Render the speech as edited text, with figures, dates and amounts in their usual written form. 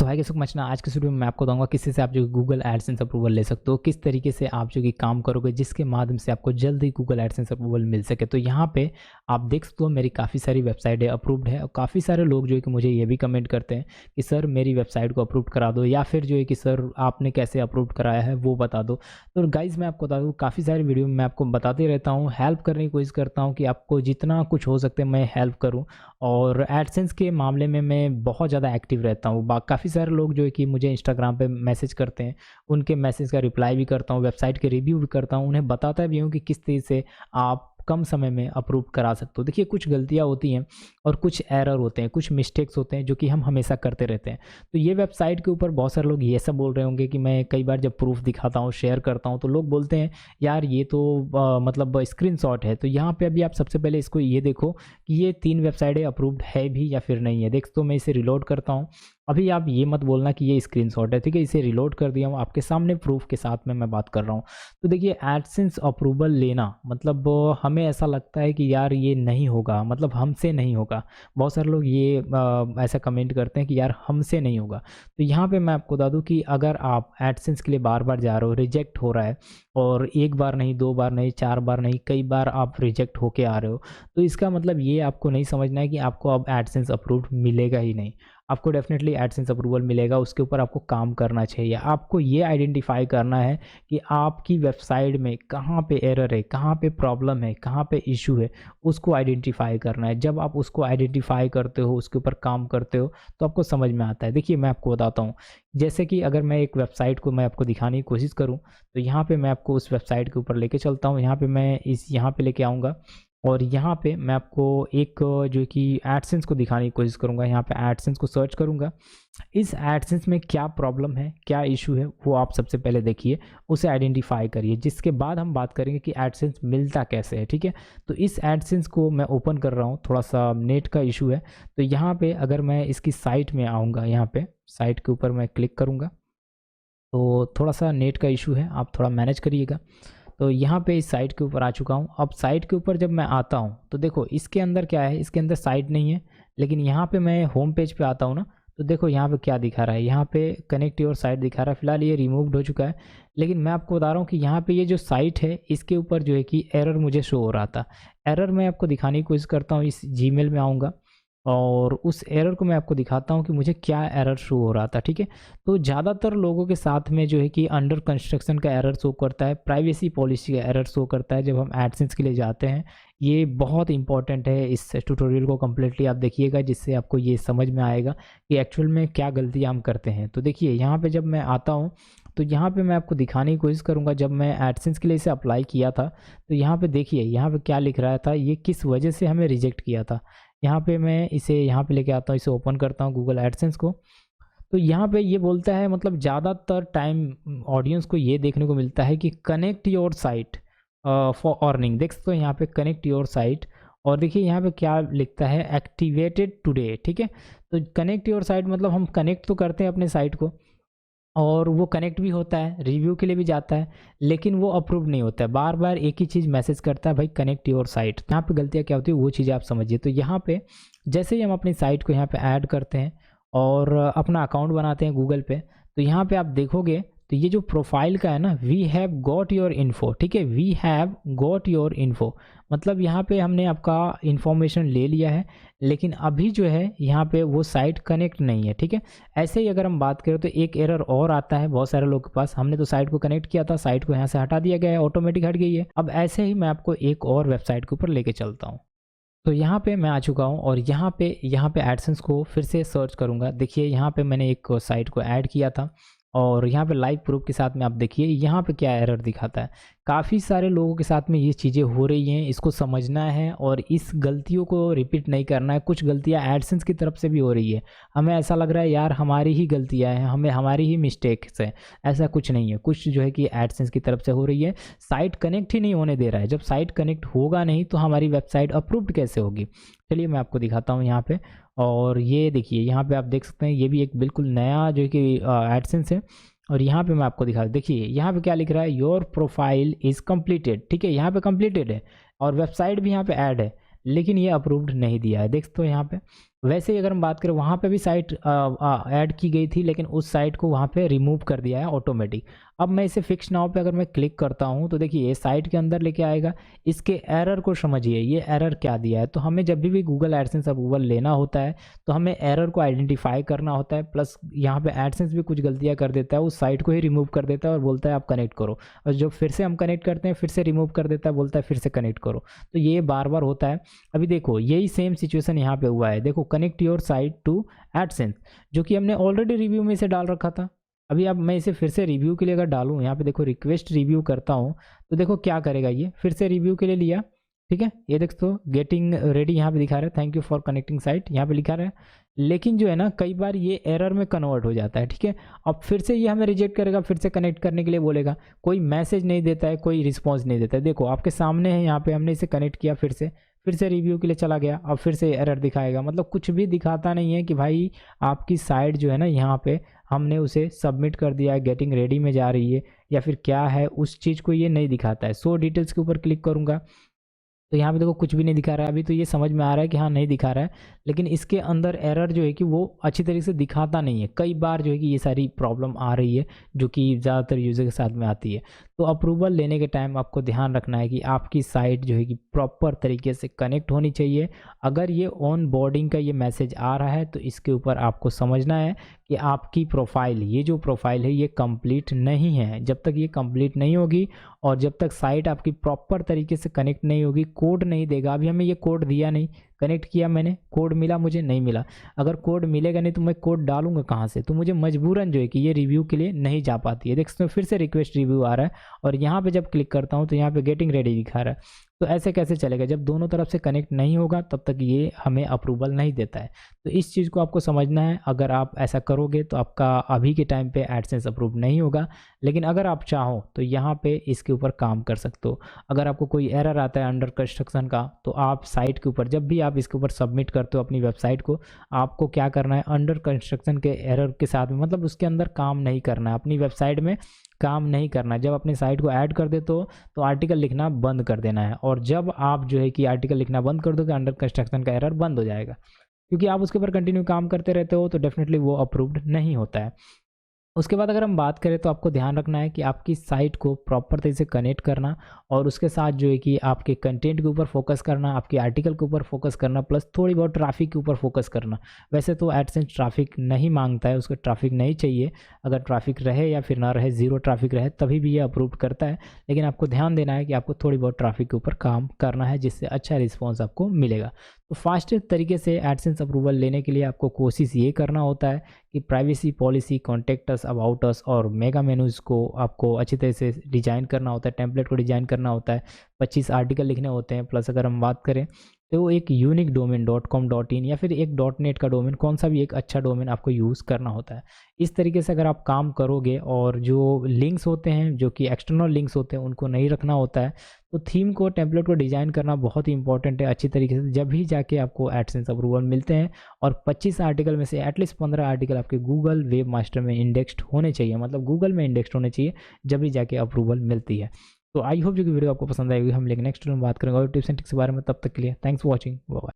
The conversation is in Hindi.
सो हाय कैसे मचना आज के वीडियो में मैं आपको बताऊंगा किसी से आप जो गूगल एडसेंस अप्रूवल ले सकते हो, किस तरीके से आप जो कि काम करोगे जिसके माध्यम से आपको जल्दी गूगल एडसेंस अप्रूवल मिल सके। तो यहाँ पे आप देख सकते हो मेरी काफ़ी सारी वेबसाइट है अप्रूव्ड है, और काफ़ी सारे लोग जो है कि मुझे ये भी कमेंट करते हैं कि सर मेरी वेबसाइट को अप्रूव करा दो, या फिर जो है कि सर आपने कैसे अप्रूव कराया है वो बता दो। तो गाइज़ मैं आपको बता दूँ, काफ़ी सारी वीडियो में मैं आपको बताते रहता हूँ, हेल्प करने की कोशिश करता हूँ कि आपको जितना कुछ हो सकते मैं हेल्प करूँ। और एडसेंस के मामले में मैं बहुत ज़्यादा एक्टिव रहता हूँ। काफ़ी सारे लोग जो है कि मुझे इंस्टाग्राम पे मैसेज करते हैं, उनके मैसेज का रिप्लाई भी करता हूँ, वेबसाइट के रिव्यू भी करता हूँ, उन्हें बताता भी हूँ कि किस तरीके से आप कम समय में अप्रूव करा सकते हो। देखिए कुछ गलतियाँ होती हैं और कुछ एरर होते हैं, कुछ मिस्टेक्स होते हैं जो कि हम हमेशा करते रहते हैं। तो ये वेबसाइट के ऊपर बहुत सारे लोग ये सब बोल रहे होंगे कि मैं कई बार जब प्रूफ दिखाता हूँ, शेयर करता हूँ, तो लोग बोलते हैं यार ये तो मतलब स्क्रीनशॉट है। तो यहाँ पे अभी आप सबसे पहले इसको ये देखो कि ये 3 वेबसाइटें अप्रूव्ड है भी या फिर नहीं है। देख तो मैं इसे रिलोड करता हूँ। अभी आप ये मत बोलना कि ये स्क्रीनशॉट है, ठीक है? इसे रिलोड कर दिया हूँ, आपके सामने प्रूफ के साथ में मैं बात कर रहा हूँ। तो देखिए एडसेंस अप्रूवल लेना मतलब हमें ऐसा लगता है कि यार ये नहीं होगा, मतलब हमसे नहीं होगा। बहुत सारे लोग ये ऐसा कमेंट करते हैं कि यार हमसे नहीं होगा। तो यहाँ पे मैं आपको बता दूँ कि अगर आप एडसेंस के लिए बार-बार जा रहे हो, रिजेक्ट हो रहा है, और 1 बार नहीं, 2 बार नहीं, 4 बार नहीं, कई बार आप रिजेक्ट होके आ रहे हो, तो इसका मतलब ये आपको नहीं समझना है कि आपको अब एडसेंस अप्रूव्ड मिलेगा ही नहीं। आपको डेफ़िनेटली एडसेंस अप्रूवल मिलेगा, उसके ऊपर आपको काम करना चाहिए। आपको ये आइडेंटिफ़ाई करना है कि आपकी वेबसाइट में कहाँ पे एरर है, कहाँ पे प्रॉब्लम है, कहाँ पे इश्यू है, उसको आइडेंटिफ़ाई करना है। जब आप उसको आइडेंटिफ़ाई करते हो, उसके ऊपर काम करते हो, तो आपको समझ में आता है। देखिए मैं आपको बताता हूँ, जैसे कि अगर मैं एक वेबसाइट को मैं आपको दिखाने की कोशिश करूँ, तो यहाँ पे मैं आपको उस वेबसाइट के ऊपर लेके चलता हूँ। यहाँ पे मैं यहाँ पे लेके आऊँगा, और यहाँ पे मैं आपको एक जो कि एडसेंस को दिखाने की कोशिश करूँगा। यहाँ पे एडसेंस को सर्च करूँगा। इस एडसेंस में क्या प्रॉब्लम है, क्या इशू है, वो आप सबसे पहले देखिए, उसे आइडेंटिफाई करिए। जिसके बाद हम बात करेंगे कि एडसेंस मिलता कैसे है, ठीक है? तो इस एडसेंस को मैं ओपन कर रहा हूँ, थोड़ा-सा नेट का इशू है। तो यहाँ पे अगर मैं इसकी साइट में आऊँगा, यहाँ पे साइट के ऊपर मैं क्लिक करूँगा, तो थोड़ा-सा नेट का इशू है, आप थोड़ा मैनेज करिएगा। तो यहाँ पे इस साइट के ऊपर आ चुका हूँ। अब साइट के ऊपर जब मैं आता हूँ, तो देखो इसके अंदर क्या है, इसके अंदर साइट नहीं है। लेकिन यहाँ पे मैं होम पेज पे आता हूँ ना, तो देखो यहाँ पे क्या दिखा रहा है, यहाँ पे कनेक्ट योर साइट दिखा रहा है। फिलहाल ये रिमूव्ड हो चुका है, लेकिन मैं आपको बता रहा हूँ कि यहाँ पे ये जो साइट है, इसके ऊपर जो है कि एरर मुझे शो हो रहा था। एरर मैं आपको दिखाने की कोशिश करता हूँ, इस जीमेल में आऊँगा और उस एरर को मैं आपको दिखाता हूँ कि मुझे क्या एरर शो हो रहा था, ठीक है? तो ज़्यादातर लोगों के साथ में जो है कि अंडर कंस्ट्रक्शन का एरर शो करता है, प्राइवेसी पॉलिसी का एरर शो करता है जब हम एडसेंस के लिए जाते हैं। ये बहुत इंपॉर्टेंट है, इस ट्यूटोरियल को कंप्लीटली आप देखिएगा, जिससे आपको ये समझ में आएगा कि एक्चुअल में क्या गलती हम करते हैं। तो देखिए यहाँ पे जब मैं आता हूँ, तो यहाँ पे मैं आपको दिखाने की कोशिश करूँगा, जब मैं एडसेंस के लिए इसे अप्लाई किया था, तो यहाँ पे देखिए यहाँ पे क्या लिख रहा था, ये किस वजह से हमें रिजेक्ट किया था। यहाँ पे मैं इसे यहाँ पे लेके आता हूँ, इसे ओपन करता हूँ गूगल एडसेंस को। तो यहाँ पे ये बोलता है, मतलब ज़्यादातर टाइम ऑडियंस को ये देखने को मिलता है कि connect your site for earning. देख सकते हो यहाँ पे कनेक्ट योर साइट, और देखिए यहाँ पे क्या लिखता है, एक्टिवेटेड टुडे, ठीक है? तो कनेक्ट योर साइट मतलब हम कनेक्ट तो करते हैं अपने साइट को, और वो कनेक्ट भी होता है, रिव्यू के लिए भी जाता है, लेकिन वो अप्रूव नहीं होता है। बार-बार एक ही चीज़ मैसेज करता है, भाई कनेक्ट योर साइट। यहाँ पे गलतियाँ क्या होती है वो चीज़ें आप समझिए। तो यहाँ पे जैसे ही हम अपनी साइट को यहाँ पे ऐड करते हैं और अपना अकाउंट बनाते हैं गूगल पे, तो यहाँ पे आप देखोगे तो ये जो प्रोफाइल का है ना, we have got your info, ठीक है? We have got your info, मतलब यहाँ पे हमने आपका इन्फॉर्मेशन ले लिया है, लेकिन अभी जो है यहाँ पे वो साइट कनेक्ट नहीं है, ठीक है? ऐसे ही अगर हम बात करें तो एक एरर और आता है बहुत सारे लोगों के पास, हमने तो साइट को कनेक्ट किया था, साइट को यहाँ से हटा दिया गया है, ऑटोमेटिक हट गई है। अब ऐसे ही मैं आपको एक और वेबसाइट के ऊपर लेके चलता हूँ। तो यहाँ पे मैं आ चुका हूँ, और यहाँ पे एडसेंस को फिर से सर्च करूँगा। देखिए यहाँ पे मैंने एक साइट को ऐड किया था, और यहाँ पे लाइव प्रूफ के साथ में आप देखिए यहाँ पे क्या एरर दिखाता है। काफ़ी सारे लोगों के साथ में ये चीज़ें हो रही हैं, इसको समझना है और इस गलतियों को रिपीट नहीं करना है। कुछ गलतियाँ एडसेंस की तरफ से भी हो रही है, हमें ऐसा लग रहा है यार हमारी ही गलतियाँ हैं, हमारी ही मिस्टेक्स है। ऐसा कुछ नहीं है, कुछ जो है कि एडसेंस की तरफ से हो रही है। साइट कनेक्ट ही नहीं होने दे रहा है। जब साइट कनेक्ट होगा नहीं तो हमारी वेबसाइट अप्रूव्ड कैसे होगी? चलिए मैं आपको दिखाता हूँ यहाँ पे। और ये देखिए यहाँ पे आप देख सकते हैं, ये भी एक बिल्कुल नया जो है कि एडसेंस है। और यहाँ पे मैं आपको दिखा, देखिए यहाँ पे क्या लिख रहा है, योर प्रोफाइल इज़ कंप्लीटेड, ठीक है? यहाँ पे कंप्लीटेड है और वेबसाइट भी यहाँ पे ऐड है, लेकिन ये अप्रूव्ड नहीं दिया है। देख सकते हो यहाँ पे। वैसे ही अगर हम बात करें, वहाँ पे भी साइट ऐड की गई थी, लेकिन उस साइट को वहाँ पे रिमूव कर दिया है ऑटोमेटिक। अब मैं इसे फिक्स नाउ पे अगर मैं क्लिक करता हूँ तो देखिए ये साइट के अंदर लेके आएगा। इसके एरर को समझिए, ये एरर क्या दिया है। तो हमें जब भी गूगल एडसेंस अप्रूवल लेना होता है तो हमें एरर को आइडेंटिफाई करना होता है, प्लस यहाँ पे एडसेंस भी कुछ गलतियाँ कर देता है, उस साइट को ही रिमूव कर देता है और बोलता है आप कनेक्ट करो, और जो फिर से हम कनेक्ट करते हैं फिर से रिमूव कर देता है, बोलता है फिर से कनेक्ट करो। तो ये बार बार होता है। अभी देखो यही सेम सिचुएशन यहाँ पे हुआ है, देखो connect your site to AdSense, जो कि हमने ऑलरेडी रिव्यू में इसे डाल रखा था। अभी अब मैं इसे फिर से रिव्यू के लिए अगर डालूँ, यहाँ पे देखो रिक्वेस्ट रिव्यू करता हूँ, तो देखो क्या करेगा, ये फिर से रिव्यू के लिए लिया। ठीक है, ये देख तो गेटिंग रेडी यहाँ पे दिखा रहा है, thank you for connecting site यहाँ पे लिखा रहा है। लेकिन जो है ना, कई बार ये एरर में कन्वर्ट हो जाता है। ठीक है, अब फिर से ये हमें रिजेक्ट करेगा, फिर से कनेक्ट करने के लिए बोलेगा, कोई मैसेज नहीं देता है, कोई रिस्पॉन्स नहीं देता है। देखो आपके सामने है, यहाँ पे हमने इसे कनेक्ट किया, फिर से रिव्यू के लिए चला गया, अब फिर से एरर दिखाएगा। मतलब कुछ भी दिखाता नहीं है कि भाई आपकी साइट जो है ना, यहाँ पे हमने उसे सबमिट कर दिया है, गेटिंग रेडी में जा रही है या फिर क्या है, उस चीज़ को ये नहीं दिखाता है। सो डिटेल्स के ऊपर क्लिक करूँगा तो यहाँ पे देखो कुछ भी नहीं दिखा रहा है। अभी तो ये समझ में आ रहा है कि हाँ नहीं दिखा रहा है, लेकिन इसके अंदर एरर जो है कि वो अच्छी तरीके से दिखाता नहीं है। कई बार जो है कि ये सारी प्रॉब्लम आ रही है, जो कि ज़्यादातर यूज़र के साथ में आती है। तो अप्रूवल लेने के टाइम आपको ध्यान रखना है कि आपकी साइट जो है कि प्रॉपर तरीके से कनेक्ट होनी चाहिए। अगर ये ऑन बोर्डिंग का ये मैसेज आ रहा है तो इसके ऊपर आपको समझना है कि आपकी प्रोफाइल, ये जो प्रोफाइल है ये कंप्लीट नहीं है। जब तक ये कंप्लीट नहीं होगी और जब तक साइट आपकी प्रॉपर तरीके से कनेक्ट नहीं होगी, कोड नहीं देगा। अभी हमें ये कोड दिया नहीं, कनेक्ट किया मैंने, कोड मिला मुझे नहीं मिला। अगर कोड मिलेगा नहीं तो मैं कोड डालूंगा कहाँ से, तो मुझे मजबूरन जो है कि ये रिव्यू के लिए नहीं जा पाती है। देख सकते हो फिर से रिक्वेस्ट रिव्यू आ रहा है और यहाँ पे जब क्लिक करता हूँ तो यहाँ पे गेटिंग रेडी दिखा रहा है। तो ऐसे कैसे चलेगा, जब दोनों तरफ से कनेक्ट नहीं होगा तब तक ये हमें अप्रूवल नहीं देता है। तो इस चीज़ को आपको समझना है। अगर आप ऐसा करोगे तो आपका अभी के टाइम पे एडसेंस अप्रूव नहीं होगा, लेकिन अगर आप चाहो तो यहाँ पे इसके ऊपर काम कर सकते हो। अगर आपको कोई एरर आता है अंडर कंस्ट्रक्शन का, तो आप साइट के ऊपर जब भी आप इसके ऊपर सबमिट करते हो अपनी वेबसाइट को, आपको क्या करना है, अंडर कंस्ट्रक्शन के एरर के साथ में, मतलब उसके अंदर काम नहीं करना है, अपनी वेबसाइट में काम नहीं करना है। जब अपनी साइट को ऐड कर देते हो तो आर्टिकल लिखना बंद कर देना है, और जब आप जो है कि आर्टिकल लिखना बंद कर दोगे, अंडर कंस्ट्रक्शन का एरर बंद हो जाएगा। क्योंकि आप उसके ऊपर कंटिन्यू काम करते रहते हो तो डेफिनेटली वो अप्रूव्ड नहीं होता है। उसके बाद अगर हम बात करें तो आपको ध्यान रखना है कि आपकी साइट को प्रॉपर तरीके से कनेक्ट करना, और उसके साथ जो है कि आपके कंटेंट के ऊपर फोकस करना, आपके आर्टिकल के ऊपर फोकस करना, प्लस थोड़ी बहुत ट्रैफिक के ऊपर फोकस करना। वैसे तो एडसेंस ट्रैफिक नहीं मांगता है, उसको ट्रैफिक नहीं चाहिए। अगर ट्रैफिक रहे या फिर ना रहे, ज़ीरो ट्रैफिक रहे तभी भी ये अप्रूव करता है। लेकिन आपको ध्यान देना है कि आपको थोड़ी बहुत ट्रैफिक के ऊपर काम करना है, जिससे अच्छा रिस्पॉन्स आपको मिलेगा। तो फास्टेस्ट तरीके से एडसेंस अप्रूवल लेने के लिए आपको कोशिश ये करना होता है कि privacy policy, contact us, about us और मेगा मेनूज़ को आपको अच्छी तरह से डिज़ाइन करना होता है, टेम्पलेट को डिज़ाइन करना होता है, 25 आर्टिकल लिखने होते हैं। प्लस अगर हम बात करें तो वो एक यूनिक डोमेन .com.in या फिर एक .net का डोमेन, कौन सा भी एक अच्छा डोमेन आपको यूज़ करना होता है। इस तरीके से अगर आप काम करोगे, और जो लिंक्स होते हैं जो कि एक्सटर्नल लिंक्स होते हैं उनको नहीं रखना होता है, तो थीम को, टेम्पलेट को डिज़ाइन करना बहुत ही इंपॉर्टेंट है अच्छी तरीके से, जब भी जाके आपको एडसेंस अप्रूवल मिलते हैं। और 25 आर्टिकल में से एटलीस्ट 15 आर्टिकल आपके गूगल वेब मास्टर में इंडेक्स्ड होने चाहिए, मतलब गूगल में इंडेक्स्ड होने चाहिए, जब भी जाके अप्रूवल मिलती है। तो आई होप जो कि वीडियो आपको पसंद आएगी। हम लेकिन नेक्स्ट वीडियो में बात करेंगे और टिप्स एंड ट्रिक्स के बारे में। तब तक के लिए थैंक्स फॉर वॉचिंग, बाय।